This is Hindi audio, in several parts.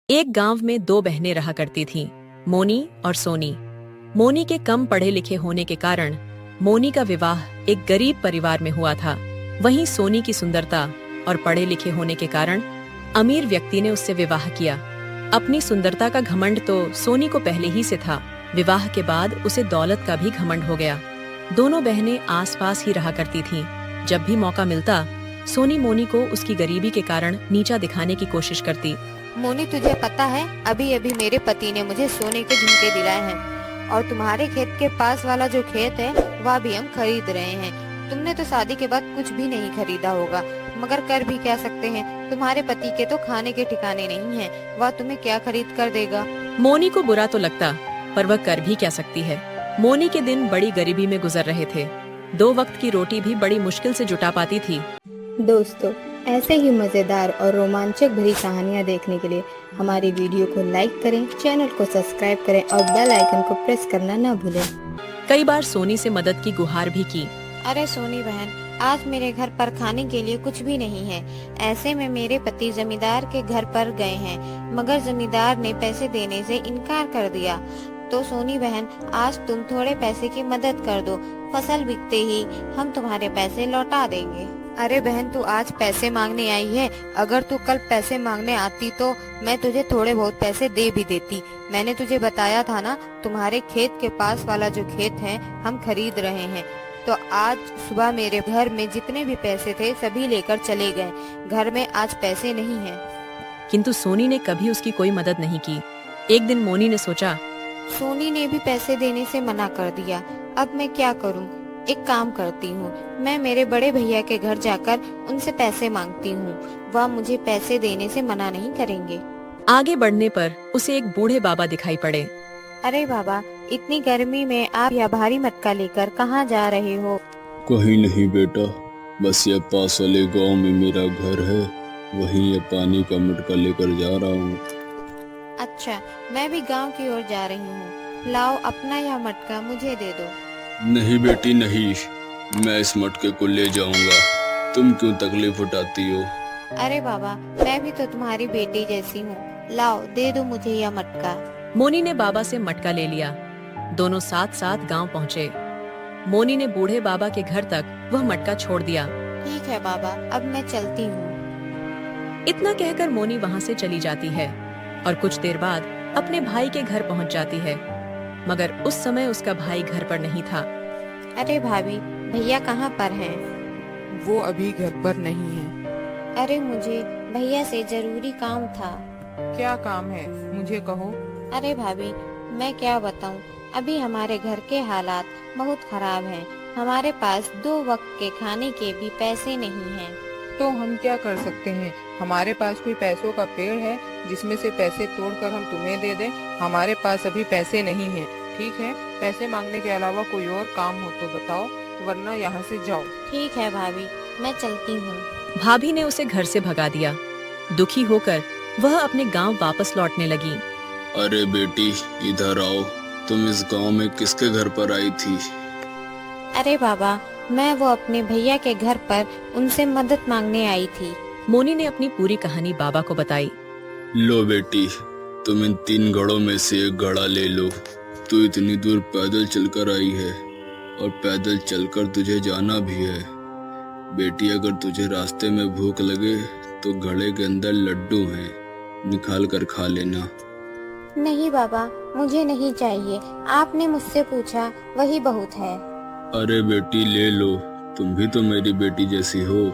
एक गांव में दो बहनें रहा करती थीं, मोनी और सोनी। मोनी के कम पढ़े लिखे होने के कारण मोनी का विवाह एक गरीब परिवार में हुआ था। वहीं सोनी की सुंदरता और पढ़े लिखे होने के कारण अमीर व्यक्ति ने उससे विवाह किया। अपनी सुंदरता का घमंड तो सोनी को पहले ही से था। विवाह के बाद उसे दौलत का भी घमंड हो गया। दोनों बहनें आसपास ही रहा करती थीं। जब भी मौका मिलता सोनी मोनी को उसकी गरीबी के कारण नीचा दिखाने की कोशिश करती। मोनी, तुझे पता है अभी अभी मेरे पति ने मुझे सोने के झुमके दिलाए हैं और तुम्हारे खेत के पास वाला जो खेत है वह भी हम खरीद रहे हैं। तुमने तो शादी के बाद कुछ भी नहीं खरीदा होगा, मगर कर भी क्या सकते हैं। तुम्हारे पति के तो खाने के ठिकाने नहीं हैं, वह तुम्हें क्या खरीद कर देगा। मोनी को बुरा तो लगता, पर वह कर भी क्या सकती है। मोनी के दिन बड़ी गरीबी में गुजर रहे थे। 2 वक्त की रोटी भी बड़ी मुश्किल से जुटा पाती थी। दोस्तों, ऐसे ही मजेदार और रोमांचक भरी कहानियाँ देखने के लिए हमारी वीडियो को लाइक करें, चैनल को सब्सक्राइब करें और बेल आइकन को प्रेस करना न भूलें। कई बार सोनी से मदद की गुहार भी की। अरे सोनी बहन, आज मेरे घर पर खाने के लिए कुछ भी नहीं है। ऐसे में मेरे पति जमींदार के घर पर गए हैं, मगर जमींदार ने पैसे देने से इनकार कर दिया। तो सोनी बहन, आज तुम थोड़े पैसे की मदद कर दो। फसल बिकते ही हम तुम्हारे पैसे लौटा देंगे। अरे बहन, तू आज पैसे मांगने आई है। अगर तू कल पैसे मांगने आती तो मैं तुझे थोड़े बहुत पैसे दे भी देती। मैंने तुझे बताया था ना, तुम्हारे खेत के पास वाला जो खेत है हम खरीद रहे हैं। तो आज सुबह मेरे घर में जितने भी पैसे थे सभी लेकर चले गए। घर में आज पैसे नहीं हैं। किंतु सोनी ने कभी उसकी कोई मदद नहीं की। एक दिन मोनी ने सोचा, सोनी ने भी पैसे देने से मना कर दिया। अब मैं क्या करूं? एक काम करती हूँ, मैं मेरे बड़े भैया के घर जाकर उनसे पैसे मांगती हूँ। वह मुझे पैसे देने से मना नहीं करेंगे। आगे बढ़ने पर उसे एक बूढ़े बाबा दिखाई पड़े। अरे बाबा, इतनी गर्मी में आप यह भारी मटका लेकर कहाँ जा रहे हो? कहीं नहीं बेटा, बस ये पास वाले गांव में मेरा घर है, वहीं ये पानी का मटका लेकर जा रहा हूँ। अच्छा, मैं भी गांव की ओर जा रही हूँ। लाओ अपना यह मटका मुझे दे दो। नहीं बेटी नहीं, मैं इस मटके को ले जाऊंगा। तुम क्यों तकलीफ उठाती हो? अरे बाबा, मैं भी तो तुम्हारी बेटी जैसी हूँ। लाओ दे दो मुझे यह मटका। मोनी ने बाबा से मटका ले लिया। दोनों साथ साथ गांव पहुँचे। मोनी ने बूढ़े बाबा के घर तक वह मटका छोड़ दिया। ठीक है बाबा, अब मैं चलती हूँ। इतना कहकर मोनी वहाँ से चली जाती है और कुछ देर बाद अपने भाई के घर पहुँच जाती है, मगर उस समय उसका भाई घर पर नहीं था। अरे भाभी, भैया कहाँ पर हैं? वो अभी घर पर नहीं है। अरे मुझे भैया से जरूरी काम था। क्या काम है, मुझे कहो। अरे भाभी, मैं क्या बताऊं, अभी हमारे घर के हालात बहुत खराब हैं। हमारे पास 2 वक्त के खाने के भी पैसे नहीं हैं। तो हम क्या कर सकते हैं? हमारे पास कोई पैसों का पेड़ है जिसमें से पैसे तोड़कर हम तुम्हें दे दें? हमारे पास अभी पैसे नहीं हैं। ठीक है, पैसे मांगने के अलावा कोई और काम हो तो बताओ, वरना यहाँ से जाओ। ठीक है भाभी, मैं चलती हूँ। भाभी ने उसे घर से भगा दिया। दुखी होकर वह अपने गांव वापस लौटने लगी। अरे बेटी, इधर आओ। तुम इस गांव में किसके घर पर आई थी? अरे बाबा, मैं वो अपने भैया के घर पर उनसे मदद मांगने आई थी। मोनी ने अपनी पूरी कहानी बाबा को बताई। लो बेटी, तुम इन 3 घड़ों में से एक घड़ा ले लो। तू इतनी दूर पैदल चलकर आई है और पैदल चलकर तुझे जाना भी है। बेटी, अगर तुझे रास्ते में भूख लगे तो घड़े के अंदर लड्डू हैं, निकाल कर खा लेना। नहीं बाबा, मुझे नहीं चाहिए। आपने मुझसे पूछा, वही बहुत है। अरे बेटी ले लो, तुम भी तो मेरी बेटी जैसी हो।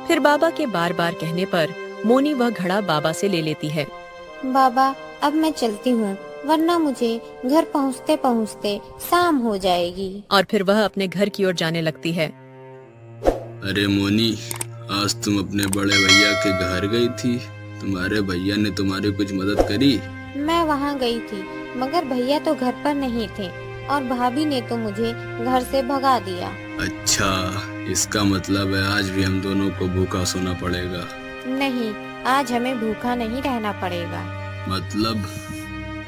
फिर बाबा के बार बार कहने पर मोनी वह घड़ा बाबा से ले लेती है। बाबा, अब मैं चलती हूँ, वरना मुझे घर पहुँचते पहुँचते शाम हो जाएगी। और फिर वह अपने घर की ओर जाने लगती है। अरे मोनी, आज तुम अपने बड़े भैया के घर गई थी। तुम्हारे भैया ने तुम्हारी कुछ मदद करी? मैं वहाँ गई थी, मगर भैया तो घर पर नहीं थे और भाभी ने तो मुझे घर से भगा दिया। अच्छा, इसका मतलब है आज भी हम दोनों को भूखा सोना पड़ेगा। नहीं, आज हमें भूखा नहीं रहना पड़ेगा। मतलब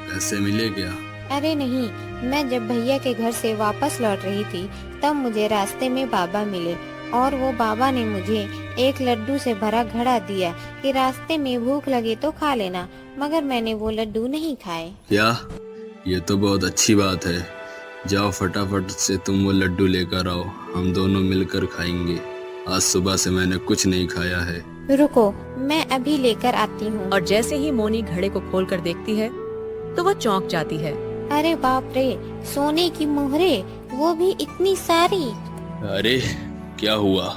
पैसे मिले क्या? अरे नहीं, मैं जब भैया के घर से वापस लौट रही थी तब मुझे रास्ते में बाबा मिले और वो बाबा ने मुझे एक लड्डू से भरा घड़ा दिया कि रास्ते में भूख लगे तो खा लेना, मगर मैंने वो लड्डू नहीं खाए। क्या? ये तो बहुत अच्छी बात है। जाओ फटाफट से तुम वो लड्डू लेकर आओ, हम दोनों मिलकर खाएंगे। आज सुबह से मैंने कुछ नहीं खाया है। रुको, मैं अभी लेकर आती हूँ। और जैसे ही मोनी घड़े को खोलकर देखती है तो वो चौंक जाती है। अरे बाप रे, सोने की मोहरे, वो भी इतनी सारी। अरे क्या हुआ?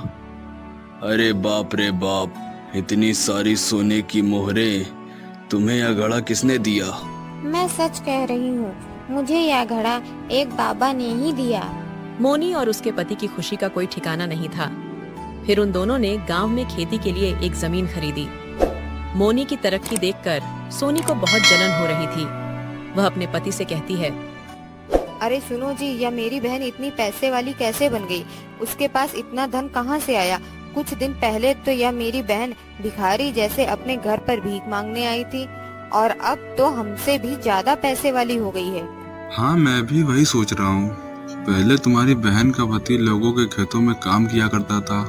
अरे बाप रे बाप, इतनी सारी सोने की मोहरें! तुम्हें यह घड़ा किसने दिया? मैं सच कह रही हूँ, मुझे यह घड़ा एक बाबा ने ही दिया। मोनी और उसके पति की खुशी का कोई ठिकाना नहीं था। फिर उन दोनों ने गांव में खेती के लिए एक जमीन खरीदी। मोनी की तरक्की देखकर सोनी को बहुत जलन हो रही थी। वह अपने पति से कहती है, अरे सुनो जी, यह मेरी बहन इतनी पैसे वाली कैसे बन गई? उसके पास इतना धन कहाँ से आया? कुछ दिन पहले तो यह मेरी बहन भिखारी जैसे अपने घर पर भीख मांगने आई थी, और अब तो हमसे भी ज्यादा पैसे वाली हो गई है। हाँ, मैं भी वही सोच रहा हूँ। पहले तुम्हारी बहन का पति लोगों के खेतों में काम किया करता था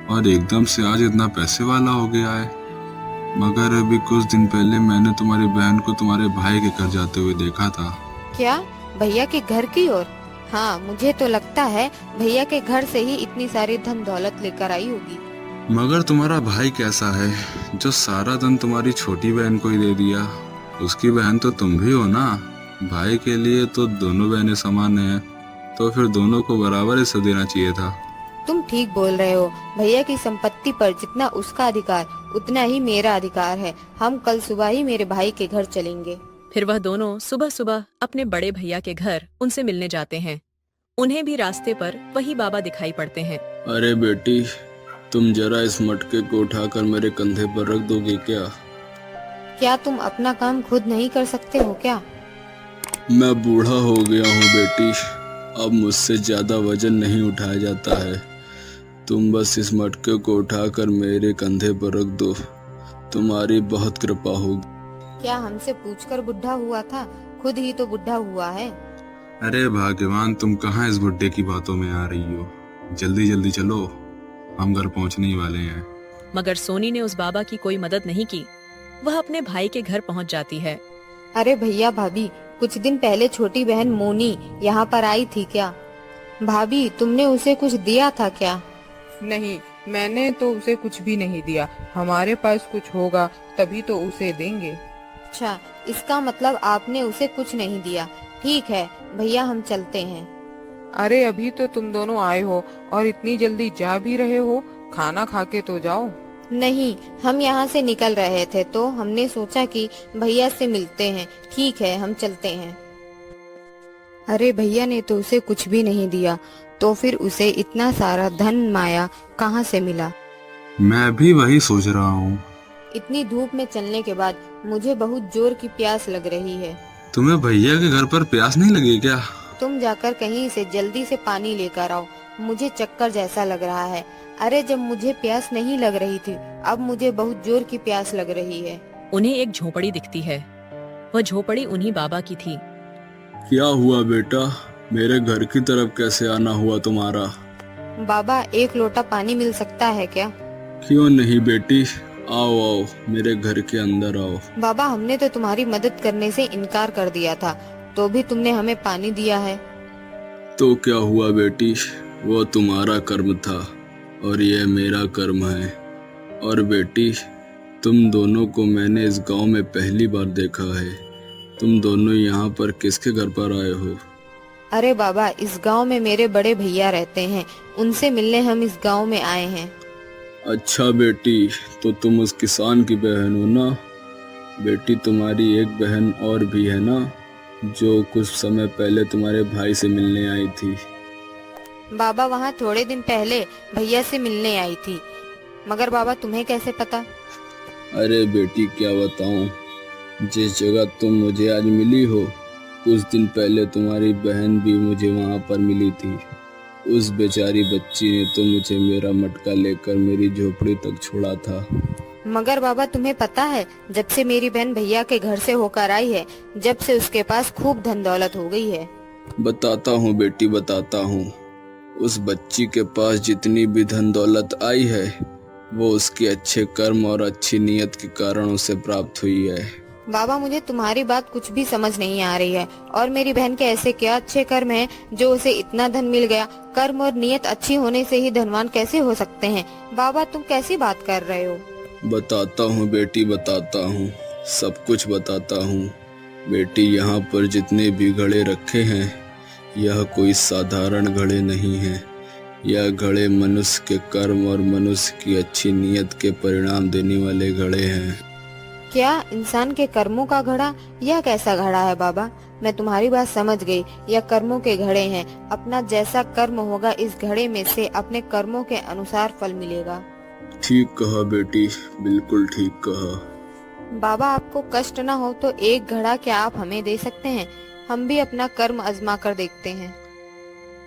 और एकदम से आज इतना पैसे वाला हो गया है। मगर अभी कुछ दिन पहले मैंने तुम्हारी बहन को तुम्हारे भाई के घर जाते हुए देखा था। क्या? भैया के घर की ओर? हाँ, मुझे तो लगता है भैया के घर से ही इतनी सारी धन दौलत लेकर आई होगी। मगर तुम्हारा भाई कैसा है जो सारा धन तुम्हारी छोटी बहन को ही दे दिया? उसकी बहन तो तुम भी हो ना। भाई के लिए तो दोनों बहनें समान हैं, तो फिर दोनों को बराबर हिस्सा देना चाहिए था। तुम ठीक बोल रहे हो। भैया की संपत्ति पर जितना उसका अधिकार, उतना ही मेरा अधिकार है। हम कल सुबह ही मेरे भाई के घर चलेंगे। फिर वह दोनों सुबह सुबह अपने बड़े भैया के घर उनसे मिलने जाते हैं। उन्हें भी रास्ते पर वही बाबा दिखाई पड़ते हैं। अरे बेटी, तुम जरा इस मटके को उठाकर मेरे कंधे पर रख दोगे क्या? क्या तुम अपना काम खुद नहीं कर सकते हो क्या? मैं बूढ़ा हो गया हूँ बेटी, अब मुझसे ज्यादा वजन नहीं उठाया जाता है। तुम बस इस मटके को उठाकर मेरे कंधे पर रख दो, तुम्हारी बहुत कृपा होगी। क्या हमसे पूछकर बुढ़ा हुआ था? खुद ही तो बुढ़ा हुआ है। अरे भगवान, तुम कहाँ इस बुड्ढे की बातों में आ रही हो? जल्दी जल्दी चलो, हम घर पहुँचने ही वाले हैं। मगर सोनी ने उस बाबा की कोई मदद नहीं की। वह अपने भाई के घर पहुंच जाती है। अरे भैया भाभी, कुछ दिन पहले छोटी बहन मोनी यहाँ पर आई थी क्या? भाभी, तुमने उसे कुछ दिया था क्या? नहीं, मैंने तो उसे कुछ भी नहीं दिया। हमारे पास कुछ होगा तभी तो उसे देंगे। अच्छा, इसका मतलब आपने उसे कुछ नहीं दिया। ठीक है भैया, हम चलते हैं। अरे अभी तो तुम दोनों आए हो और इतनी जल्दी जा भी रहे हो, खाना खा के तो जाओ। नहीं, हम यहाँ से निकल रहे थे तो हमने सोचा कि भैया से मिलते हैं। ठीक है, हम चलते हैं। अरे भैया ने तो उसे कुछ भी नहीं दिया, तो फिर उसे इतना सारा धन माया कहाँ से मिला? मैं भी वही सोच रहा हूँ। इतनी धूप में चलने के बाद मुझे बहुत जोर की प्यास लग रही है। तुम्हें भैया के घर पर प्यास नहीं लगी क्या? तुम जाकर कहीं से जल्दी से पानी लेकर आओ, मुझे चक्कर जैसा लग रहा है। अरे जब मुझे प्यास नहीं लग रही थी, अब मुझे बहुत जोर की प्यास लग रही है। उन्हें एक झोपड़ी दिखती है। वह झोपड़ी उन्हीं बाबा की थी। क्या हुआ बेटा, मेरे घर की तरफ कैसे आना हुआ तुम्हारा? बाबा, एक लोटा पानी मिल सकता है क्या? क्यों नहीं बेटी, आओ आओ, मेरे घर के अंदर आओ। बाबा, हमने तो तुम्हारी मदद करने से इनकार कर दिया था, तो भी तुमने हमें पानी दिया है। तो क्या हुआ बेटी, वो तुम्हारा कर्म था और यह मेरा कर्म है। और बेटी, तुम दोनों को मैंने इस गांव में पहली बार देखा है। तुम दोनों यहाँ पर किसके घर पर आए हो? अरे बाबा, इस गांव में मेरे बड़े भैया रहते हैं, उनसे मिलने हम इस गांव में आए हैं। अच्छा बेटी, तो तुम उस किसान की बहन हो ना? बेटी, तुम्हारी एक बहन और भी है ना, जो कुछ समय पहले तुम्हारे भाई से मिलने आई थी? बाबा, वहाँ थोड़े दिन पहले भैया से मिलने आई थी। मगर बाबा, तुम्हें कैसे पता? अरे बेटी, क्या बताऊं, जिस जगह तुम मुझे आज मिली हो, कुछ दिन पहले तुम्हारी बहन भी मुझे वहाँ पर मिली थी। उस बेचारी बच्ची ने तो मुझे मेरा मटका लेकर मेरी झोपड़ी तक छोड़ा था। मगर बाबा, तुम्हें पता है, जब से मेरी बहन भैया के घर से होकर आई है, जब से उसके पास खूब धन दौलत हो गई है। बताता हूँ बेटी, बताता हूँ। उस बच्ची के पास जितनी भी धन दौलत आई है, वो उसके अच्छे कर्म और अच्छी नीयत के कारण उसे प्राप्त हुई है। बाबा मुझे तुम्हारी बात कुछ भी समझ नहीं आ रही है। और मेरी बहन के ऐसे क्या अच्छे कर्म हैं जो उसे इतना धन मिल गया। कर्म और नियत अच्छी होने से ही धनवान कैसे हो सकते हैं। बाबा तुम कैसी बात कर रहे हो। बताता हूँ बेटी, बताता हूँ, सब कुछ बताता हूँ। बेटी, यहाँ पर जितने भी घड़े रखे हैं, यह कोई साधारण घड़े नहीं हैं। यह घड़े मनुष्य के कर्म और मनुष्य की अच्छी नीयत के परिणाम देने वाले घड़े हैं। क्या इंसान के कर्मों का घड़ा? यह कैसा घड़ा है बाबा? मैं तुम्हारी बात समझ गई। यह कर्मों के घड़े हैं। अपना जैसा कर्म होगा इस घड़े में से अपने कर्मों के अनुसार फल मिलेगा। ठीक कहा बेटी, बिल्कुल ठीक कहा। बाबा आपको कष्ट न हो तो एक घड़ा क्या आप हमें दे सकते हैं? हम भी अपना कर्म आजमा कर देखते हैं।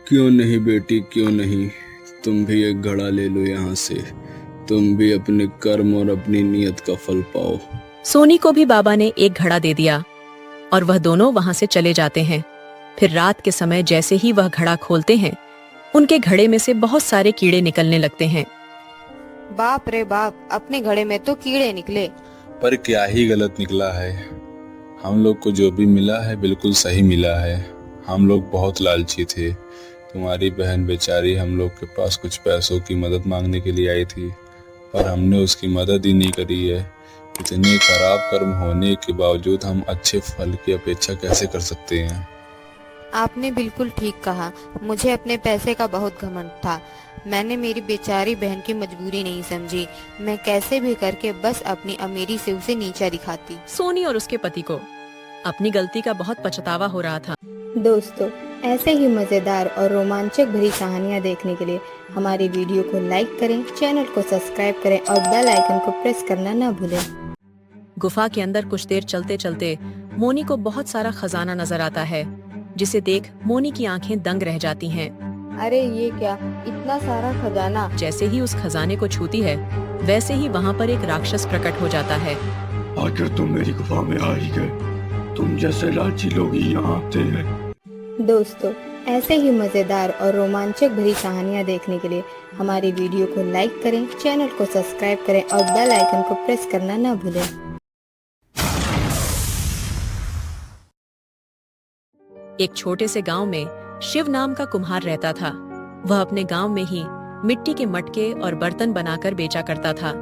क्यों नहीं बेटी, क्यों नहीं। तुम भी एक घड़ा ले लो यहाँ से। तुम भी अपने कर्म और अपनी नीयत का फल पाओ। सोनी को भी बाबा ने एक घड़ा दे दिया और वह दोनों वहां से चले जाते हैं। फिर रात के समय जैसे ही वह घड़ा खोलते हैं, उनके घड़े में से बहुत सारे कीड़े निकलने लगते हैं। बाप रे बाप, अपने घड़े में तो कीड़े निकले। पर क्या ही गलत निकला है। हम लोग को जो भी मिला है बिल्कुल सही मिला है। हम लोग बहुत लालची थे। तुम्हारी बहन बेचारी हम लोग के पास कुछ पैसों की मदद मांगने के लिए आई थी, पर हमने उसकी मदद ही नहीं करी है। इतने खराब कर्म होने के बावजूद हम अच्छे फल की अपेक्षा कैसे कर सकते हैं। आपने बिल्कुल ठीक कहा। मुझे अपने पैसे का बहुत घमंड था। मैंने मेरी बेचारी बहन की मजबूरी नहीं समझी। मैं कैसे भी करके बस अपनी अमीरी से उसे नीचा दिखाती। सोनी और उसके पति को अपनी गलती का बहुत पछतावा हो रहा था। दोस्तों, ऐसे ही मजेदार और रोमांचक भरी कहानियाँ देखने के लिए हमारी वीडियो को लाइक करें, चैनल को सब्सक्राइब करें और बेल आइकन को प्रेस करना न भूलें। गुफा के अंदर कुछ देर चलते चलते मोनी को बहुत सारा खजाना नजर आता है, जिसे देख मोनी की आंखें दंग रह जाती हैं। अरे ये क्या, इतना सारा खजाना। जैसे ही उस खजाने को छूती है, वैसे ही वहाँ पर एक राक्षस प्रकट हो जाता है। आखिर तुम मेरी गुफा में आ ही गए। तुम जैसे लालची लोग ही यहाँ आते हैं। दोस्तों, ऐसे ही मजेदार और रोमांचक भरी कहानियाँ देखने के लिए हमारी वीडियो को लाइक करें, चैनल को सब्सक्राइब करें और बेल आइकन को प्रेस करना न भूलें। एक छोटे से गांव में शिव नाम का कुम्हार रहता था। वह अपने गांव में ही मिट्टी के मटके और बर्तन बनाकर बेचा करता था।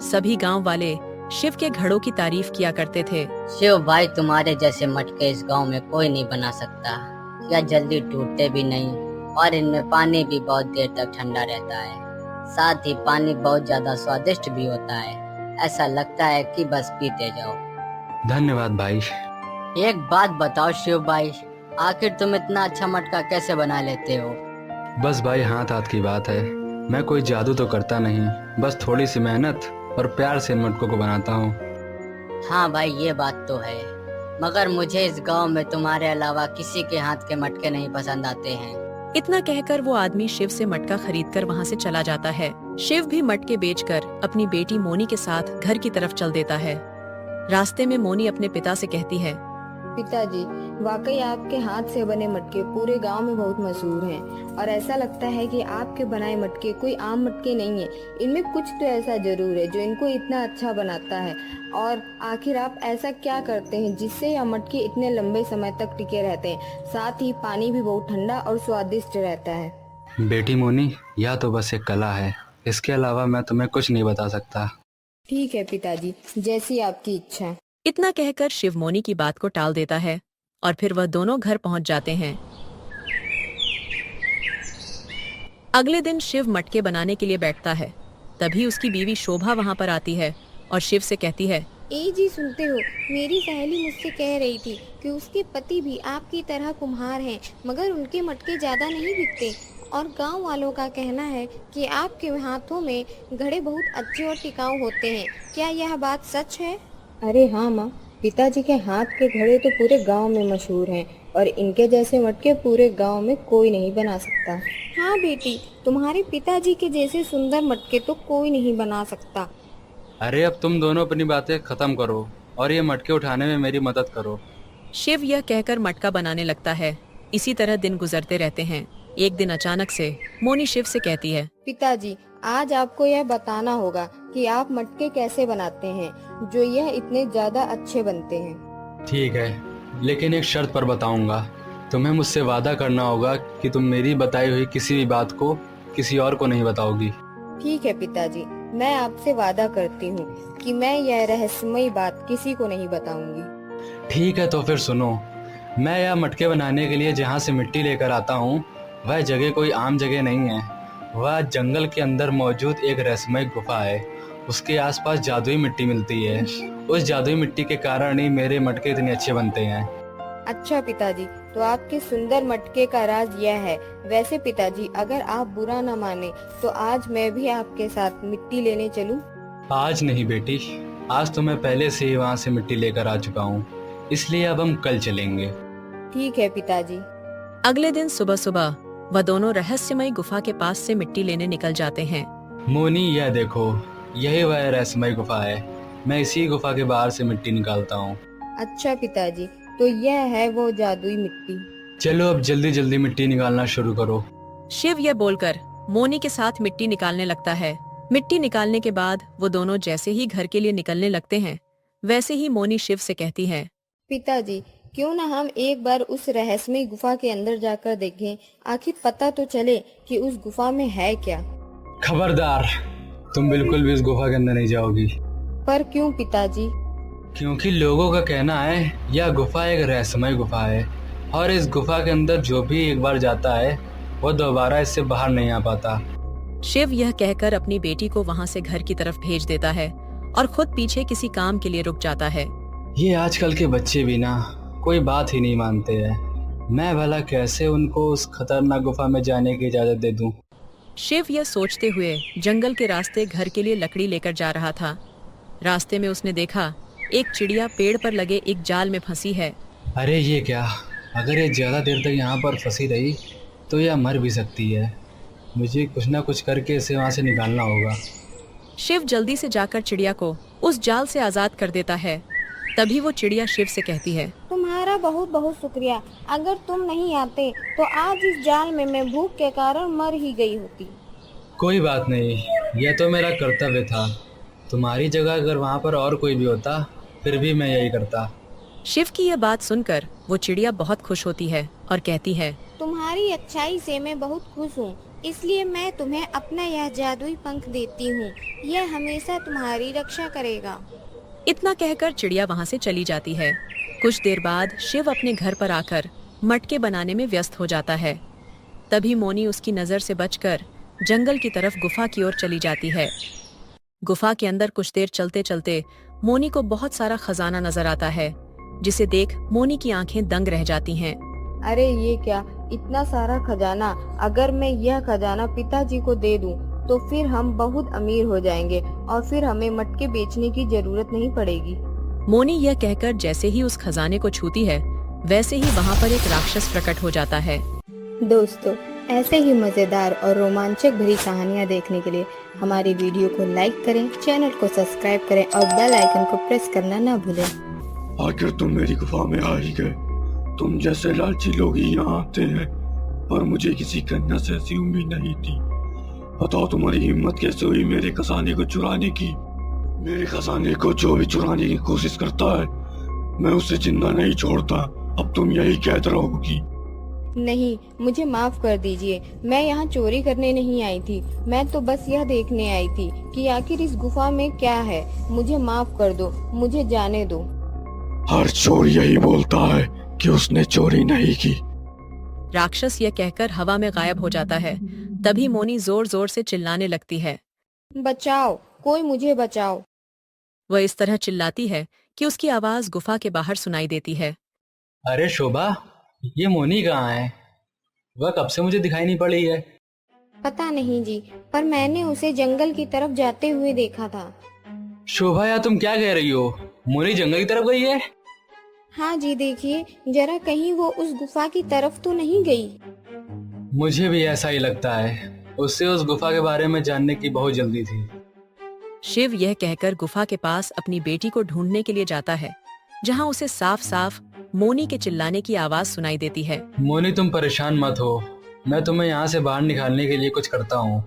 सभी गांव वाले शिव के घड़ों की तारीफ किया करते थे। शिव भाई, तुम्हारे जैसे मटके इस गांव में कोई नहीं बना सकता। यह जल्दी टूटते भी नहीं और इनमें पानी भी बहुत देर तक ठंडा रहता है। साथ ही पानी बहुत ज्यादा स्वादिष्ट भी होता है। ऐसा लगता है कि बस पीते जाओ। धन्यवाद भाई। एक बात बताओ शिव भाई, आखिर तुम इतना अच्छा मटका कैसे बना लेते हो? बस भाई, हाथ हाथ की बात है। मैं कोई जादू तो करता नहीं, बस थोड़ी सी मेहनत और प्यार से इन मटकों को बनाता हूँ। हाँ भाई, ये बात तो है, मगर मुझे इस गांव में तुम्हारे अलावा किसी के हाथ के मटके नहीं पसंद आते हैं। इतना कहकर वो आदमी शिव से मटका खरीदकर वहाँ से चला जाता है। शिव भी मटके बेचकर अपनी बेटी मोनी के साथ घर की तरफ चल देता है। रास्ते में मोनी अपने पिता से कहती है, पिताजी, वाकई आपके हाथ से बने मटके पूरे गांव में बहुत मशहूर हैं और ऐसा लगता है कि आपके बनाए मटके कोई आम मटके नहीं है। इनमें कुछ तो ऐसा जरूर है जो इनको इतना अच्छा बनाता है। और आखिर आप ऐसा क्या करते हैं जिससे यह मटके इतने लंबे समय तक टिके रहते हैं? साथ ही पानी भी बहुत ठंडा और स्वादिष्ट रहता है। बेटी मोनी, यह तो बस एक कला है। इसके अलावा मैं तुम्हें कुछ नहीं बता सकता। ठीक है पिताजी, जैसी आपकी इच्छा। इतना कहकर शिव मोनी की बात को टाल देता है और फिर वह दोनों घर पहुंच जाते हैं। अगले दिन शिव मटके बनाने के लिए बैठता है। तभी उसकी बीवी शोभा वहां पर आती है और शिव से कहती है, ए जी, सुनते हो, मेरी सहेली मुझसे कह रही थी कि उसके पति भी आपकी तरह कुम्हार हैं, मगर उनके मटके ज्यादा नहीं बिकते और गांव वालों का कहना है कि आपके हाथों में घड़े बहुत अच्छे और टिकाऊ होते हैं। क्या यह बात सच है? अरे हाँ माँ, पिताजी के हाथ के घड़े तो पूरे गांव में मशहूर हैं और इनके जैसे मटके पूरे गांव में कोई नहीं बना सकता। हाँ बेटी, तुम्हारे पिताजी के जैसे सुंदर मटके तो कोई नहीं बना सकता। अरे अब तुम दोनों अपनी बातें खत्म करो और ये मटके उठाने में मेरी मदद करो। शिव यह कहकर मटका बनाने लगता है। इसी तरह दिन गुजरते रहते हैं। एक दिन अचानक से मोनी शिव से कहती है, पिताजी, आज आपको यह बताना होगा कि आप मटके कैसे बनाते हैं। जो यह इतने ज्यादा अच्छे बनते हैं। ठीक है, लेकिन एक शर्त पर बताऊंगा। तुम्हें मुझसे वादा करना होगा कि तुम मेरी बताई हुई किसी भी बात को किसी और को नहीं बताओगी। ठीक है पिताजी, मैं आपसे वादा करती हूँ कि मैं यह रहस्यमयी बात किसी को नहीं बताऊंगी। ठीक है, तो फिर सुनो। मैं यह मटके बनाने के लिए जहाँ से मिट्टी लेकर आता हूँ, वह जगह कोई आम जगह नहीं है। वह जंगल के अंदर मौजूद एक रहस्यमय गुफा है। उसके आसपास जादुई मिट्टी मिलती है। उस जादुई मिट्टी के कारण ही मेरे मटके इतने अच्छे बनते हैं। अच्छा पिताजी, तो आपके सुंदर मटके का राज यह है। वैसे पिताजी, अगर आप बुरा न माने तो आज मैं भी आपके साथ मिट्टी लेने चलूं? आज नहीं बेटी, आज तो मैं पहले से ही वहाँ से मिट्टी लेकर आ चुका हूँ, इसलिए अब हम कल चलेंगे। ठीक है पिताजी। अगले दिन सुबह सुबह वह दोनों रहस्यमयी गुफा के पास से मिट्टी लेने निकल जाते हैं। मोनी, यह देखो, यही वह रहस्यमय गुफा है। मैं इसी गुफा के बाहर से मिट्टी निकालता हूँ। अच्छा पिताजी, तो यह है वो जादुई मिट्टी। चलो अब जल्दी जल्दी मिट्टी निकालना शुरू करो। शिव यह बोलकर मोनी के साथ मिट्टी निकालने लगता है। मिट्टी निकालने के बाद वो दोनों जैसे ही घर के लिए निकलने लगते हैं, वैसे ही मोनी शिव से कहती है, पिताजी, क्यों न हम एक बार उस रहस्यमयी गुफा के अंदर जाकर देखें, आखिर पता तो चले कि उस गुफा में है क्या। खबरदार, तुम बिल्कुल भी इस गुफा के अंदर नहीं जाओगी। पर क्यों पिताजी? क्योंकि लोगों का कहना है यह गुफा एक रहस्यमय गुफा है और इस गुफा के अंदर जो भी एक बार जाता है वो दोबारा इससे बाहर नहीं आ पाता। शिव यह कहकर अपनी बेटी को वहाँ से घर की तरफ भेज देता है और खुद पीछे किसी काम के लिए रुक जाता है। ये आजकल के बच्चे भी ना कोई बात ही नहीं मानते हैं। मैं भला कैसे उनको उस खतरनाक गुफा में जाने की इजाजत दे दूं? शिव यह सोचते हुए जंगल के रास्ते घर के लिए लकड़ी लेकर जा रहा था। रास्ते में उसने देखा एक चिड़िया पेड़ पर लगे एक जाल में फंसी है। अरे ये क्या, अगर ये ज़्यादा देर तक यहाँ पर फंसी रही तो यह मर भी सकती है। मुझे कुछ ना कुछ करके इसे वहाँ से निकालना होगा। शिव जल्दी से जाकर चिड़िया को उस जाल से आजाद कर देता है। तभी वो चिड़िया शिव से कहती है, तुम्हारा बहुत बहुत शुक्रिया। अगर तुम नहीं आते तो आज इस जाल में मैं भूख के कारण मर ही गई होती। कोई बात नहीं, यह तो मेरा कर्तव्य था। तुम्हारी जगह अगर वहाँ पर और कोई भी होता फिर भी मैं यही करता। शिव की यह बात सुनकर वो चिड़िया बहुत खुश होती है और कहती है, तुम्हारी अच्छाई से मैं बहुत खुश हूँ, इसलिए मैं तुम्हें अपना यह जादुई पंख देती हूँ। यह हमेशा तुम्हारी रक्षा करेगा। इतना कहकर चिड़िया वहाँ से चली जाती है। कुछ देर बाद शिव अपने घर पर आकर मटके बनाने में व्यस्त हो जाता है। तभी मोनी उसकी नजर से बचकर जंगल की तरफ गुफा की ओर चली जाती है। गुफा के अंदर कुछ देर चलते चलते मोनी को बहुत सारा खजाना नजर आता है, जिसे देख मोनी की आंखें दंग रह जाती हैं। अरे ये क्या, इतना सारा खजाना! अगर मैं यह खजाना पिताजी को दे दूं तो फिर हम बहुत अमीर हो जाएंगे और फिर हमें मटके बेचने की जरूरत नहीं पड़ेगी। मोनी यह कहकर जैसे ही उस खजाने को छूती है, वैसे ही वहाँ पर एक राक्षस प्रकट हो जाता है। दोस्तों, ऐसे ही मजेदार और रोमांचक भरी कहानियाँ देखने के लिए हमारी वीडियो को लाइक करें, चैनल को सब्सक्राइब करें और बेल आइकन को प्रेस करना ना भूलें। आखिर तुम मेरी गुफा में आ ही गए। तुम जैसे लालची लोग ही यहाँ आते हैं, पर मुझे किसी कन्या से ऐसी उम्मीद नहीं थी। बताओ तुम्हारी हिम्मत कैसे हुई मेरे खजाने को चुराने की? मेरे खजाने को जो भी चुराने की कोशिश करता है मैं उसे जिंदा नहीं छोड़ता। अब तुम यही कहते रहोगी? नहीं, मुझे माफ कर दीजिए। मैं यहाँ चोरी करने नहीं आई थी। मैं तो बस यह देखने आई थी कि आखिर इस गुफा में क्या है। मुझे माफ कर दो, मुझे जाने दो। हर चोर यही बोलता है कि उसने चोरी नहीं की। राक्षस यह कहकर हवा में गायब हो जाता है। तभी मोनी जोर जोर से चिल्लाने लगती है, बचाओ, कोई मुझे बचाओ। वह इस तरह चिल्लाती है कि उसकी आवाज गुफा के बाहर सुनाई देती है। अरे शोभा, ये मोनी कहाँ है? वह कब से मुझे दिखाई नहीं पड़ी है। पता नहीं जी, पर मैंने उसे जंगल की तरफ जाते हुए देखा था। शोभा, यार तुम क्या कह रही हो? मोनी जंगल की तरफ गई है? हाँ जी, देखिए जरा, कहीं वो उस गुफा की तरफ तो नहीं गई। मुझे भी ऐसा ही लगता है। उससे उस गुफा के बारे में जानने की बहुत जल्दी थी। शिव यह कहकर गुफा के पास अपनी बेटी को ढूंढने के लिए जाता है, जहाँ उसे साफ साफ मोनी के चिल्लाने की आवाज सुनाई देती है। मोनी, तुम परेशान मत हो, मैं तुम्हें यहाँ से बाहर निकालने के लिए कुछ करता हूँ।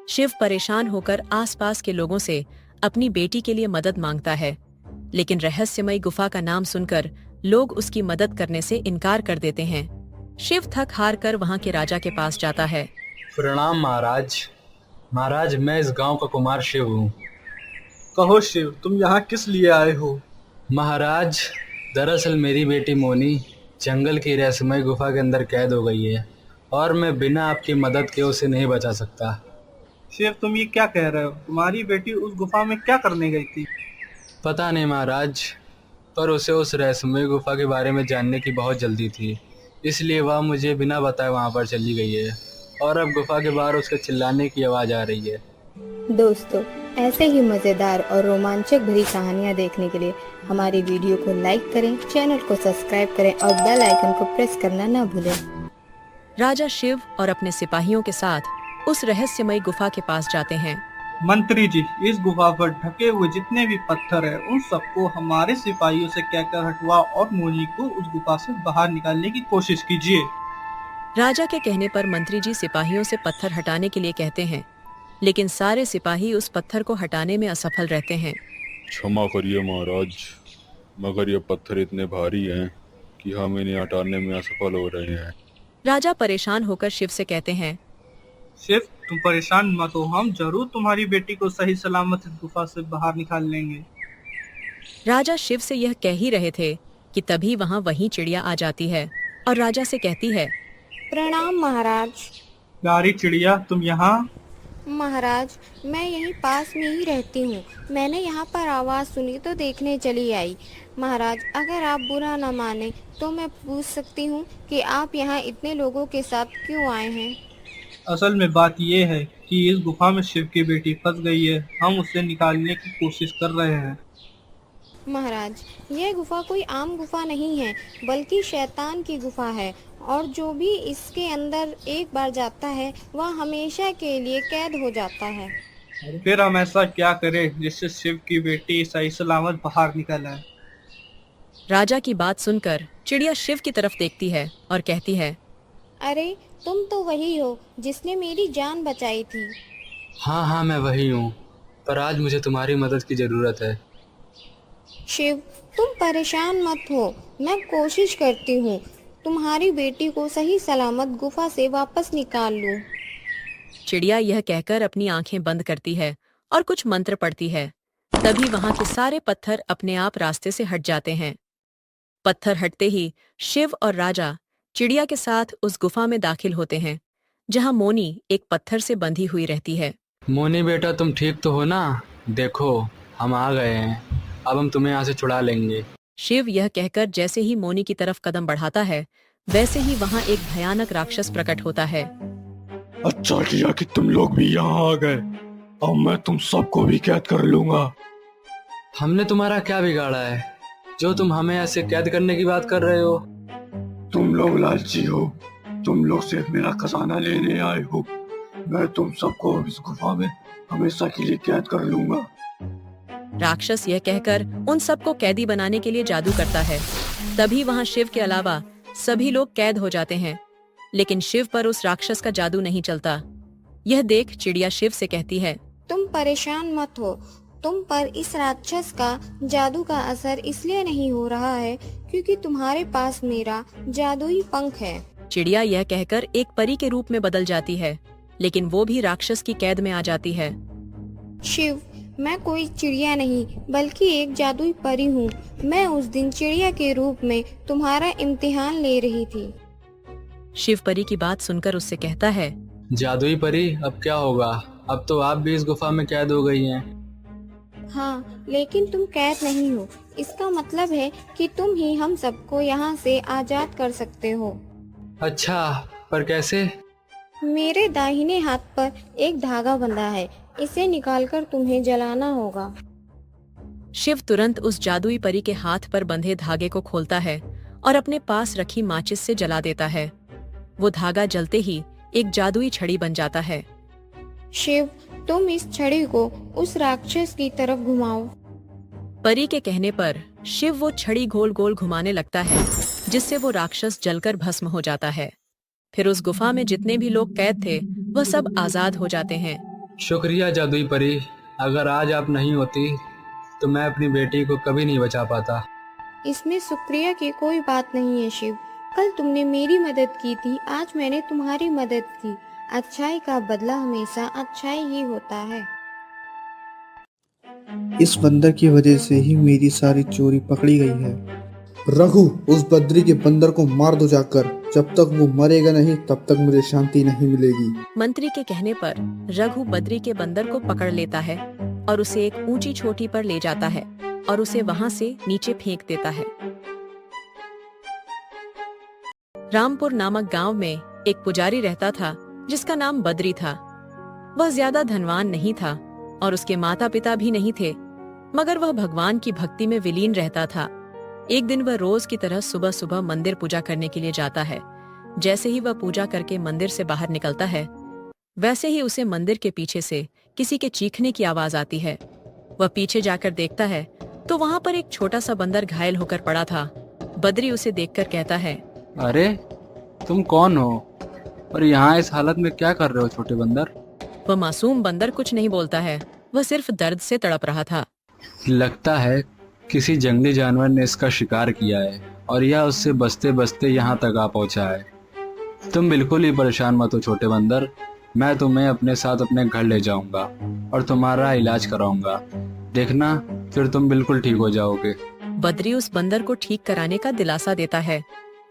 शिव परेशान होकर आसपास के लोगों से अपनी बेटी के लिए मदद मांगता है, लेकिन रहस्यमयी गुफा का नाम सुनकर लोग उसकी मदद करने से इनकार कर देते हैं। शिव थक हार कर वहाँ के राजा के पास जाता है। प्रणाम महाराज। महाराज, मैं इस गांव का कुमार शिव हूँ। कहो शिव, तुम यहाँ किस लिए आए हो? महाराज, दरअसल मेरी बेटी मोनी जंगल की रहस्यमय गुफा के अंदर कैद हो गई है और मैं बिना आपकी मदद के उसे नहीं बचा सकता। शिव, तुम ये क्या कह रहे हो? तुम्हारी बेटी उस गुफा में क्या करने गई थी? पता नहीं महाराज, पर उसे उस रहस्यमय गुफा के बारे में जानने की बहुत जल्दी थी, इसलिए वह मुझे बिना बताए वहाँ पर चली गई है और अब गुफा के बाहर उसके चिल्लाने की आवाज़ आ रही है। दोस्तों, ऐसे ही मजेदार और रोमांचक भरी कहानियाँ देखने के लिए हमारी वीडियो को लाइक करें, चैनल को सब्सक्राइब करें और बेल आइकन को प्रेस करना न भूलें। राजा शिव और अपने सिपाहियों के साथ उस रहस्यमयी गुफा के पास जाते हैं। मंत्री जी, इस गुफा पर ढके हुए जितने भी पत्थर हैं, उन सबको हमारे सिपाहियों से कहकर हटवा और मोनी को उस गुफा से बाहर निकालने की कोशिश कीजिए। राजा के कहने पर मंत्री जी सिपाहियों से पत्थर हटाने के लिए कहते हैं, लेकिन सारे सिपाही उस पत्थर को हटाने में असफल रहते हैं। क्षमा करिए महाराज, मगर ये पत्थर इतने भारी हैं कि हम इन्हें हटाने में असफल हो रहे हैं। राजा परेशान होकर शिव से कहते हैं, शिव, तुम परेशान मत हो, हम जरूर तुम्हारी बेटी को सही सलामत इस गुफा से बाहर निकाल लेंगे। राजा शिव से यह कह ही रहे थे कि तभी वहाँ वही चिड़िया आ जाती है और राजा से कहती है, प्रणाम महाराज। प्यारी चिड़िया, तुम यहाँ? महाराज, मैं यहीं पास में ही रहती हूँ। मैंने यहाँ पर आवाज़ सुनी तो देखने चली आई। महाराज, अगर आप बुरा न माने तो मैं पूछ सकती हूँ कि आप यहाँ इतने लोगों के साथ क्यों आए हैं? असल में बात यह है कि इस गुफा में शिव की बेटी फंस गई है। हम उसे निकालने की कोशिश कर रहे हैं। महाराज, यह गुफा कोई आम गुफा नहीं है, बल्कि शैतान की गुफा है और जो भी इसके अंदर एक बार जाता है वह हमेशा के लिए कैद हो जाता है। फिर हम ऐसा क्या करें जिससे शिव की बेटी सही सलामत बाहर निकल आए? राजा की बात सुनकर चिड़िया शिव की तरफ देखती है और कहती है, अरे, तुम तो वही हो जिसने मेरी जान बचाई थी। हाँ हाँ, मैं वही हूँ, पर आज मुझे तुम्हारी मदद की ज़रूरत है। शिव, तुम परेशान मत हो, मैं कोशिश करती हूँ तुम्हारी बेटी को सही सलामत गुफा से वापस निकाल लूं। चिड़िया यह कहकर अपनी आंखें बंद करती है और कुछ मंत्र पढ़ती है। तभी वहां के सारे पत्थर अपने आप रास्ते से हट जाते हैं। पत्थर हटते ही शिव और राजा चिड़िया के साथ उस गुफा में दाखिल होते हैं, जहां मोनी एक पत्थर से बंधी हुई रहती है। मोनी बेटा, तुम ठीक तो हो ना? देखो, हम आ गए हैं, अब हम तुम्हें यहाँ से छुड़ा लेंगे। शिव यह कहकर जैसे ही मोनी की तरफ कदम बढ़ाता है, वैसे ही वहां एक भयानक राक्षस प्रकट होता है। अच्छा किया कि तुम लोग भी यहाँ आ गए। अब मैं तुम सबको भी कैद कर लूंगा। हमने तुम्हारा क्या बिगाड़ा है जो तुम हमें ऐसे कैद करने की बात कर रहे हो? तुम लोग लालची हो, तुम लोग सिर्फ मेरा खजाना लेने आए हो। मैं तुम सबको इस गुफा में हमेशा के लिए कैद कर लूंगा। राक्षस यह कहकर उन सबको कैदी बनाने के लिए जादू करता है। तभी वहां शिव के अलावा सभी लोग कैद हो जाते हैं, लेकिन शिव पर उस राक्षस का जादू नहीं चलता। यह देख चिड़िया शिव से कहती है, तुम परेशान मत हो, तुम पर इस राक्षस का जादू का असर इसलिए नहीं हो रहा है क्योंकि तुम्हारे पास मेरा जादुई पंख है। चिड़िया यह कहकर एक परी के रूप में बदल जाती है, लेकिन वो भी राक्षस की कैद में आ जाती है। शिव, मैं कोई चिड़िया नहीं बल्कि एक जादुई परी हूँ। मैं उस दिन चिड़िया के रूप में तुम्हारा इम्तिहान ले रही थी। शिव परी की बात सुनकर उससे कहता है, जादुई परी, अब क्या होगा? अब तो आप भी इस गुफा में कैद हो गई हैं। हाँ, लेकिन तुम कैद नहीं हो। इसका मतलब है कि तुम ही हम सबको यहाँ से आजाद कर सकते हो। अच्छा, पर कैसे? मेरे दाहिने हाथ पर एक धागा बंधा है, इसे निकालकर तुम्हें जलाना होगा। शिव तुरंत उस जादुई परी के हाथ पर बंधे धागे को खोलता है और अपने पास रखी माचिस से जला देता है। वो धागा जलते ही एक जादुई छड़ी बन जाता है। शिव, तुम इस छड़ी को उस राक्षस की तरफ घुमाओ। परी के कहने पर शिव वो छड़ी गोल गोल घुमाने लगता है, जिससे वो राक्षस जलकर भस्म हो जाता है। फिर उस गुफा में जितने भी लोग कैद थे वह सब आजाद हो जाते हैं। शुक्रिया जादुई परी, अगर आज आप नहीं होती तो मैं अपनी बेटी को कभी नहीं बचा पाता। इसमें शुक्रिया की कोई बात नहीं है शिव। कल तुमने मेरी मदद की थी, आज मैंने तुम्हारी मदद की। अच्छाई का बदला हमेशा अच्छाई ही होता है। इस बंदर की वजह से ही मेरी सारी चोरी पकड़ी गई है। रघु, उस बद्री के बंदर को मार दो जाकर। जब तक वो मरेगा नहीं तब तक मुझे शांति नहीं मिलेगी। मंत्री के कहने पर रघु बद्री के बंदर को पकड़ लेता है और उसे एक ऊंची चोटी पर ले जाता है और उसे वहां से नीचे फेंक देता है। रामपुर नामक गांव में एक पुजारी रहता था जिसका नाम बद्री था। वह ज्यादा धनवान नहीं था और उसके माता पिता भी नहीं थे, मगर वह भगवान की भक्ति में विलीन रहता था। एक दिन वह रोज की तरह सुबह सुबह मंदिर पूजा करने के लिए जाता है। जैसे ही वह पूजा करके मंदिर से बाहर निकलता है, वैसे ही उसे मंदिर के पीछे से किसी के चीखने की आवाज आती है। वह पीछे जाकर देखता है तो वहां पर एक छोटा सा बंदर घायल होकर पड़ा था। बद्री उसे देखकर कहता है, अरे तुम कौन हो और यहाँ इस हालत में क्या कर रहे हो छोटे बंदर? वह मासूम बंदर कुछ नहीं बोलता है, वह सिर्फ दर्द से तड़प रहा था। लगता है किसी जंगली जानवर ने इसका शिकार किया है और यह उससे बचते बचते यहाँ तक आ पहुँचा है। तुम बिल्कुल ही परेशान मत हो छोटे बंदर, मैं तुम्हें अपने साथ अपने घर ले जाऊंगा और तुम्हारा इलाज कराऊंगा। देखना फिर तुम बिल्कुल ठीक हो जाओगे। बद्री उस बंदर को ठीक कराने का दिलासा देता है,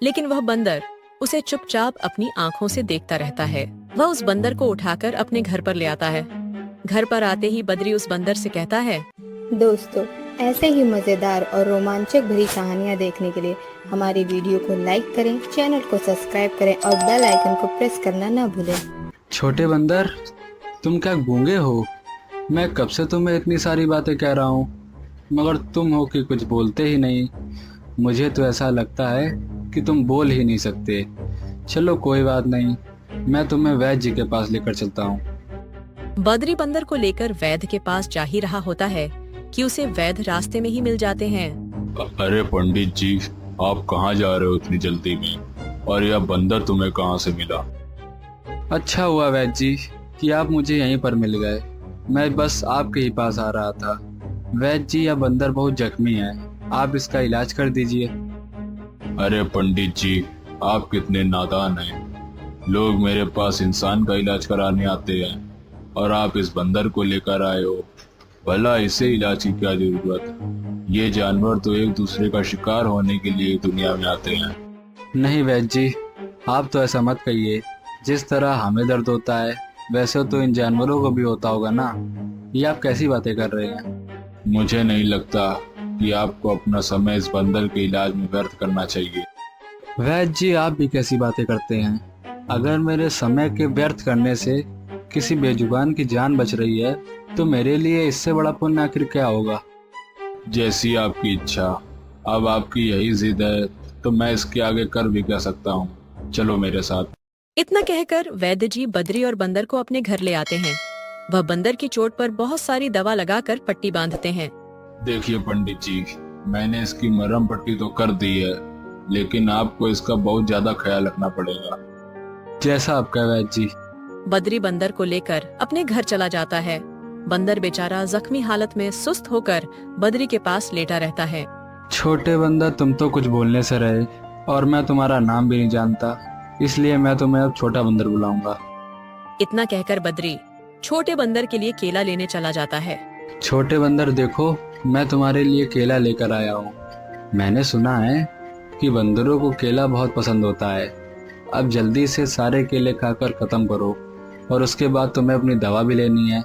लेकिन वह बंदर उसे चुपचाप अपनी आंखों से देखता रहता है। वह उस बंदर को उठाकर अपने घर पर ले आता है। घर पर आते ही बद्री उस बंदर से कहता है, दोस्तों, ऐसे ही मजेदार और रोमांचक भरी कहानियाँ देखने के लिए हमारी वीडियो को लाइक करें, चैनल को सब्सक्राइब करें और बेल आइकन को प्रेस करना ना भूलें। छोटे बंदर, तुम क्या गूंगे हो? मैं कब से तुम्हें इतनी सारी बातें कह रहा हूँ, मगर तुम हो कि कुछ बोलते ही नहीं। मुझे तो ऐसा लगता है कि तुम बोल ही नहीं सकते। चलो कोई बात नहीं, मैं तुम्हें वैद्य जी के पास लेकर चलता हूँ। बद्री बंदर को लेकर वैद्य के पास जा ही रहा होता है कि उसे वैद्य रास्ते में ही मिल जाते हैं। अरे पंडित जी, आप कहाँ जा रहे हो इतनी जल्दी में, और यह बंदर तुम्हें कहाँ से मिला? अच्छा हुआ वैद्य जी कि आप मुझे यहीं पर मिल गए। मैं बस आपके ही पास आ रहा था। वैद्य जी, यह बंदर बहुत जख्मी है, आप इसका इलाज कर दीजिए। अरे पंडित जी, आप कितने नादान हैं। लोग मेरे पास इंसान का इलाज कराने आते हैं और आप इस बंदर को लेकर आए हो। भला इसे इलाज की क्या जरूरत? ये जानवर तो एक दूसरे का शिकार होने के लिए दुनिया में आते हैं। नहीं वैद्य जी, आप तो ऐसा मत कहिए। जिस तरह हमें दर्द होता है वैसे तो इन जानवरों को भी होता होगा ना। ये आप कैसी बातें कर रहे हैं? मुझे नहीं लगता कि आपको अपना समय इस बंदर के इलाज में व्यर्थ करना चाहिए। वैद्य जी, आप भी कैसी बातें करते हैं? अगर मेरे समय के व्यर्थ करने से किसी बेजुबान की जान बच रही है तो मेरे लिए इससे बड़ा पुण्य आखिर क्या होगा? जैसी आपकी इच्छा। अब आपकी यही जिद है तो मैं इसके आगे कर भी क्या सकता हूँ। चलो मेरे साथ। इतना कहकर वैद्य जी बद्री और बंदर को अपने घर ले आते हैं। वह बंदर की चोट पर बहुत सारी दवा लगाकर पट्टी बांधते हैं। देखिए पंडित जी, मैंने इसकी मरहम पट्टी तो कर दी है, लेकिन आपको इसका बहुत ज्यादा ख्याल रखना पड़ेगा। जैसा आपका वैद्य जी। बद्री बंदर को लेकर अपने घर चला जाता है। बंदर बेचारा जख्मी हालत में सुस्त होकर बद्री के पास लेटा रहता है। छोटे बंदर, तुम तो कुछ बोलने से रहे और मैं तुम्हारा नाम भी नहीं जानता, इसलिए मैं तुम्हें अब छोटा बंदर बुलाऊंगा। इतना कहकर बद्री छोटे बंदर के लिए केला लेने चला जाता है। छोटे बंदर, देखो मैं तुम्हारे लिए केला लेकर आया हूँ। मैंने सुना है कि बंदरों को केला बहुत पसंद होता है। अब जल्दी से सारे केले खाकर खत्म करो और उसके बाद तुम्हें अपनी दवा भी लेनी है,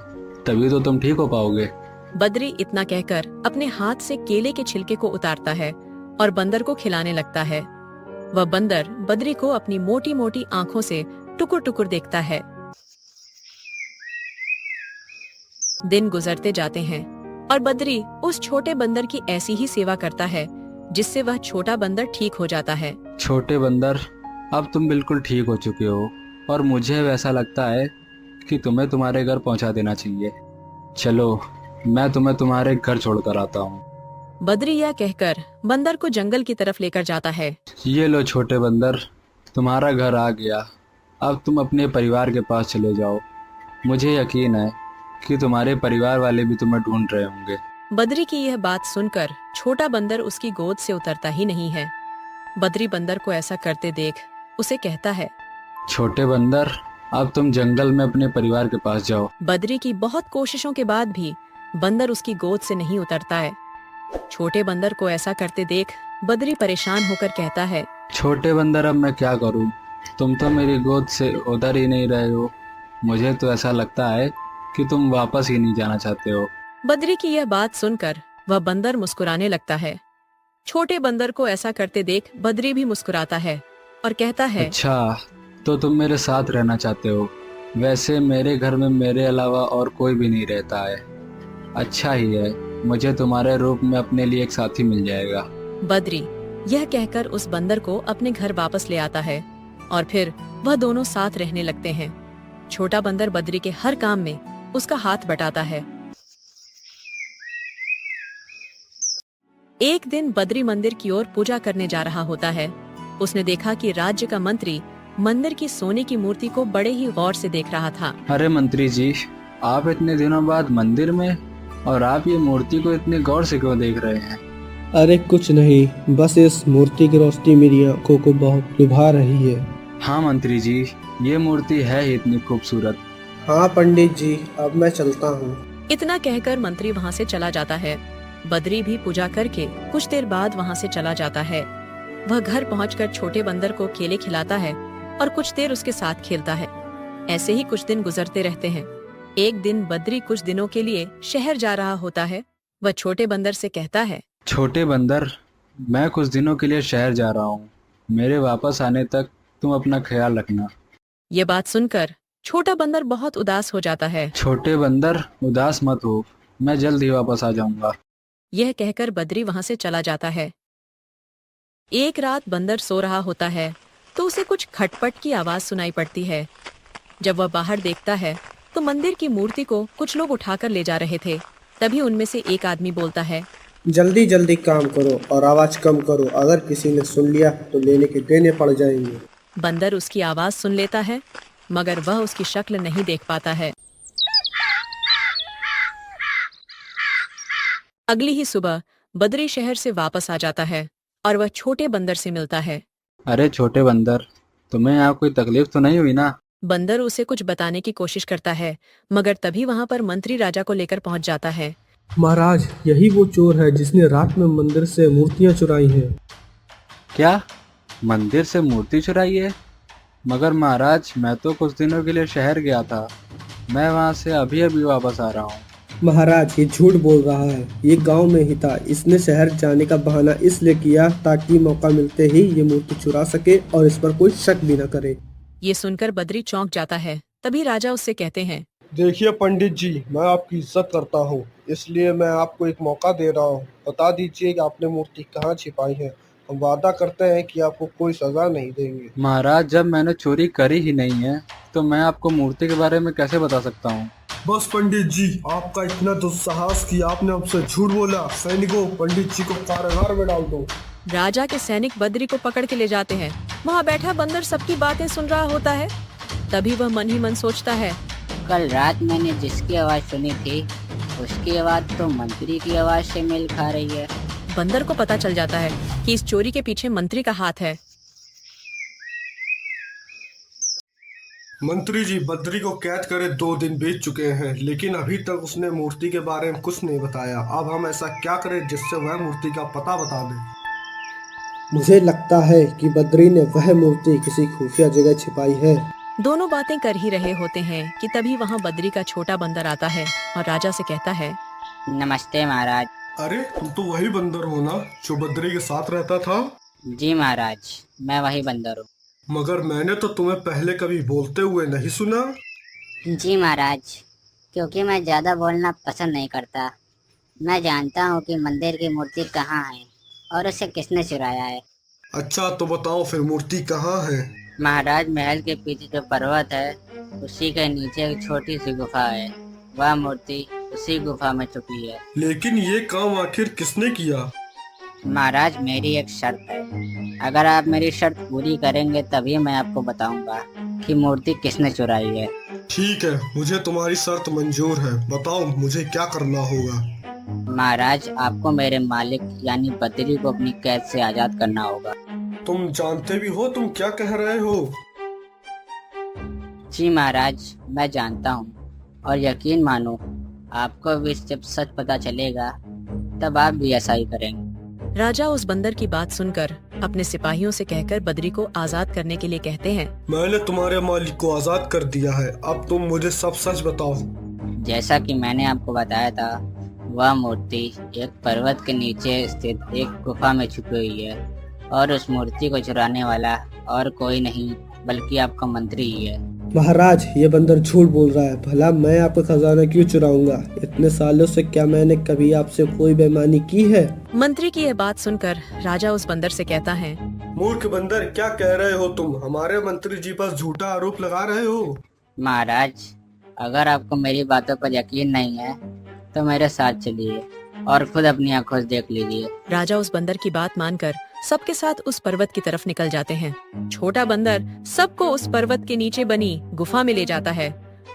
तभी तो तुम ठीक हो पाओगे। बद्री इतना कहकर अपने हाथ से केले के छिलके को उतारता है और बंदर को खिलाने लगता है। वह बंदर बद्री को अपनी मोटी मोटी आंखों से टुकुर टुकुर देखता है। दिन गुजरते जाते हैं और बद्री उस छोटे बंदर की ऐसी ही सेवा करता है जिससे वह छोटा बंदर ठीक हो जाता है। छोटे बंदर, अब तुम बिल्कुल ठीक हो चुके हो और मुझे वैसा लगता है कि तुम्हें तुम्हारे घर पहुंचा देना चाहिए। चलो मैं तुम्हें तुम्हारे घर छोड़कर आता हूँ। बद्री यह कहकर बंदर को जंगल की तरफ लेकर जाता है। ये लो छोटे बंदर, तुम्हारा घर आ गया। अब तुम अपने परिवार के पास चले जाओ। मुझे यकीन है कि तुम्हारे परिवार वाले भी तुम्हें ढूंढ रहे होंगे। बद्री की यह बात सुनकर छोटा बंदर उसकी गोद से उतरता ही नहीं है। बद्री बंदर को ऐसा करते देख उसे कहता है, छोटे बंदर, अब तुम जंगल में अपने परिवार के पास जाओ। बद्री की बहुत कोशिशों के बाद भी बंदर उसकी गोद से नहीं उतरता है। छोटे बंदर को ऐसा करते देख बद्री परेशान होकर कहता है, छोटे बंदर, अब मैं क्या करूं? तुम तो मेरी गोद से उतर ही नहीं रहे हो। मुझे तो ऐसा लगता है कि तुम वापस ही नहीं जाना चाहते हो। बद्री की यह बात सुनकर वह बंदर मुस्कुराने लगता है। छोटे बंदर को ऐसा करते देख बद्री भी मुस्कुराता है और कहता है, अच्छा, तो तुम मेरे साथ रहना चाहते हो। वैसे मेरे घर में मेरे अलावा और कोई भी नहीं रहता है। अच्छा ही है, मुझे तुम्हारे रूप में अपने लिए एक साथी मिल जाएगा। बद्री यह कहकर उस बंदर को अपने घर वापस ले आता है और फिर वह दोनों साथ रहने लगते हैं। छोटा बंदर बद्री के हर काम में उसका हाथ बटाता है। एक दिन बद्री मंदिर की ओर पूजा करने जा रहा होता है। उसने देखा कि राज्य का मंत्री मंदिर की सोने की मूर्ति को बड़े ही गौर से देख रहा था। अरे मंत्री जी, आप इतने दिनों बाद मंदिर में, और आप ये मूर्ति को इतने गौर से क्यों देख रहे हैं? अरे कुछ नहीं, बस इस मूर्ति की रोशनी मेरी आंखों को बहुत लुभा रही है। हाँ मंत्री जी, ये मूर्ति है ही इतनी खूबसूरत। हाँ पंडित जी, अब मैं चलता हूँ। इतना कहकर मंत्री वहाँ से चला जाता है। बद्री भी पूजा करके कुछ देर बाद वहाँ से चला जाता है। वह घर पहुंचकर छोटे बंदर को केले खिलाता है और कुछ देर उसके साथ खेलता है। ऐसे ही कुछ दिन गुजरते रहते हैं। एक दिन बद्री कुछ दिनों के लिए शहर जा रहा होता है। वह छोटे बंदर से कहता है, छोटे बंदर, मैं कुछ दिनों के लिए शहर जा रहा हूँ। मेरे वापस आने तक तुम अपना ख्याल रखना। ये बात सुनकर छोटा बंदर बहुत उदास हो जाता है। छोटे बंदर, उदास मत हो, मैं जल्द ही वापस आ जाऊंगा। यह कहकर बद्री वहाँ से चला जाता है। एक रात बंदर सो रहा होता है तो उसे कुछ खटपट की आवाज सुनाई पड़ती है। जब वह बाहर देखता है तो मंदिर की मूर्ति को कुछ लोग उठाकर ले जा रहे थे। तभी उनमें से एक आदमी बोलता है, जल्दी जल्दी काम करो और आवाज कम करो, अगर किसी ने सुन लिया तो लेने के देने पड़ जाएंगे। बंदर उसकी आवाज सुन लेता है मगर वह उसकी शक्ल नहीं देख पाता है। अगली ही सुबह बद्री शहर से वापस आ जाता है और वह छोटे बंदर से मिलता है। अरे छोटे बंदर, तुम्हें यहाँ कोई तकलीफ तो नहीं हुई ना? बंदर उसे कुछ बताने की कोशिश करता है मगर तभी वहाँ पर मंत्री राजा को लेकर पहुँच जाता है। महाराज, यही वो चोर है जिसने रात में मंदिर से मूर्तियाँ चुराई हैं। क्या? मंदिर से मूर्ति चुराई है? मगर महाराज, मैं तो कुछ दिनों के लिए शहर गया था। मैं वहाँ से अभी अभी वापस आ रहा हूँ। महाराज, ये झूठ बोल रहा है। ये गांव में ही था। इसने शहर जाने का बहाना इसलिए किया ताकि मौका मिलते ही ये मूर्ति चुरा सके और इस पर कोई शक भी न करे। ये सुनकर बद्री चौंक जाता है। तभी राजा उससे कहते हैं, देखिए पंडित जी, मैं आपकी इज्जत करता हूँ, इसलिए मैं आपको एक मौका दे रहा हूँ। बता दीजिए कि आपने मूर्ति कहाँ छिपाई है। हम वादा करते हैं कि आपको कोई सजा नहीं देंगे। महाराज, जब मैंने चोरी करी ही नहीं है तो मैं आपको मूर्ति के बारे में कैसे बता सकता हूँ? बस पंडित जी, आपका इतना दुस्साहस कि आपने हमसे झूठ बोला। सैनिकों, पंडित जी को कारागार में डाल दो। राजा के सैनिक बद्री को पकड़ के ले जाते हैं। वहाँ बैठा बंदर सबकी बातें सुन रहा होता है। तभी वह मन ही मन सोचता है, कल रात मैंने जिसकी आवाज सुनी थी उसकी आवाज तो मंत्री की आवाज से मेल खा रही है। बंदर को पता चल जाता है कि इस चोरी के पीछे मंत्री का हाथ है। मंत्री जी, बद्री को कैद करे 2 दिन बीत चुके हैं, लेकिन अभी तक उसने मूर्ति के बारे में कुछ नहीं बताया। अब हम ऐसा क्या करें जिससे वह मूर्ति का पता बता दे? मुझे लगता है कि बद्री ने वह मूर्ति किसी खुफिया जगह छिपाई है। दोनों बातें कर ही रहे होते हैं कि तभी वहाँ बद्री का छोटा बंदर आता है और राजा से कहता है, नमस्ते महाराज। अरे, तुम तो वही बंदर हो ना जो बद्री के साथ रहता था? जी महाराज, मैं वही बंदर हूँ। मगर मैंने तो तुम्हें पहले कभी बोलते हुए नहीं सुना। जी महाराज, क्योंकि मैं ज़्यादा बोलना पसंद नहीं करता। मैं जानता हूँ कि मंदिर की मूर्ति कहाँ है और उसे किसने चुराया है। अच्छा, तो बताओ फिर मूर्ति कहाँ है? महाराज, महल के पीछे जो पर्वत है उसी के नीचे एक छोटी सी गुफा है। वह मूर्ति उसी गुफा में छुपी है। लेकिन ये काम आखिर किसने किया? महाराज, मेरी एक शर्त है। अगर आप मेरी शर्त पूरी करेंगे तभी मैं आपको बताऊंगा कि मूर्ति किसने चुराई है। ठीक है, मुझे तुम्हारी शर्त मंजूर है। बताओ मुझे क्या करना होगा। महाराज, आपको मेरे मालिक यानी बद्री को अपनी कैद से आजाद करना होगा। तुम जानते भी हो तुम क्या कह रहे हो? जी महाराज, मैं जानता हूँ और यकीन मानो, आपको भी जब सच पता चलेगा तब आप भी ऐसा ही करेंगे। राजा उस बंदर की बात सुनकर अपने सिपाहियों से कहकर बद्री को आजाद करने के लिए कहते हैं। मैंने तुम्हारे मालिक को आजाद कर दिया है, अब तुम मुझे सब सच बताओ। जैसा कि मैंने आपको बताया था, वह मूर्ति एक पर्वत के नीचे स्थित एक गुफा में छुपी हुई है और उस मूर्ति को चुराने वाला और कोई नहीं बल्कि आपका मंत्री ही है। महाराज, ये बंदर झूठ बोल रहा है। भला मैं आपका खजाना क्यों चुराऊंगा? इतने सालों से क्या मैंने कभी आपसे कोई बेईमानी की है? मंत्री की यह बात सुनकर राजा उस बंदर से कहता है। मूर्ख बंदर, क्या कह रहे हो तुम? हमारे मंत्री जी पर झूठा आरोप लगा रहे हो। महाराज, अगर आपको मेरी बातों पर यकीन नहीं है तो मेरे साथ चलिए और खुद अपनी आंखों से देख लीजिए। राजा उस बंदर की बात मानकर सबके साथ उस पर्वत की तरफ निकल जाते हैं। छोटा बंदर सबको उस पर्वत के नीचे बनी गुफा में ले जाता है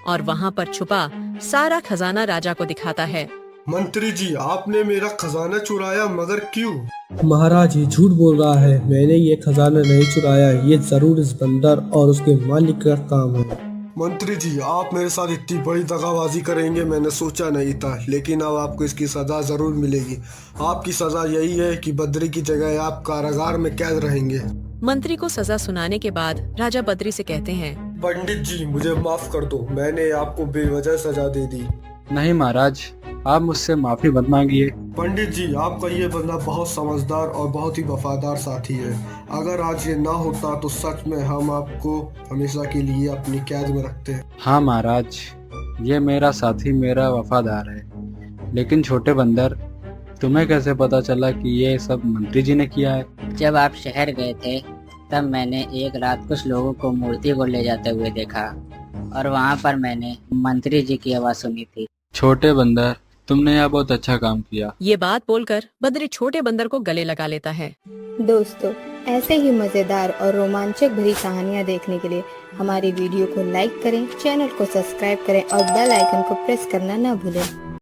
और वहाँ पर छुपा सारा खजाना राजा को दिखाता है। मंत्री जी, आपने मेरा खजाना चुराया, मगर क्यों? महाराज, ये झूठ बोल रहा है। मैंने ये खजाना नहीं चुराया। ये जरूर इस बंदर और उसके मालिक का काम है। मंत्री जी, आप मेरे साथ इतनी बड़ी दगाबाजी करेंगे मैंने सोचा नहीं था, लेकिन अब आपको इसकी सजा जरूर मिलेगी। आपकी सजा यही है कि बद्री की जगह आप कारागार में कैद रहेंगे। मंत्री को सजा सुनाने के बाद राजा बद्री से कहते हैं। पंडित जी, मुझे माफ कर दो, मैंने आपको बेवजह सजा दे दी। नहीं महाराज, आप मुझसे माफी मत मांगिए। पंडित जी, आपका ये बंदा बहुत समझदार और बहुत ही वफादार साथी है। अगर आज ये ना होता तो सच में हम आपको हमेशा के लिए अपनी कैद में रखते हैं। हाँ महाराज, ये मेरा साथी मेरा वफादार है। लेकिन छोटे बंदर, तुम्हें कैसे पता चला कि ये सब मंत्री जी ने किया है? जब आप शहर गए थे तब मैंने एक रात कुछ लोगों को मूर्ति को ले जाते हुए देखा और वहाँ पर मैंने मंत्री जी की आवाज़ सुनी थी। छोटे बंदर, तुमने यह बहुत अच्छा काम किया। ये बात बोलकर बद्री छोटे बंदर को गले लगा लेता है। दोस्तों, ऐसे ही मजेदार और रोमांचक भरी कहानियाँ देखने के लिए हमारी वीडियो को लाइक करें, चैनल को सब्सक्राइब करें और बेल आइकन को प्रेस करना न भूलें।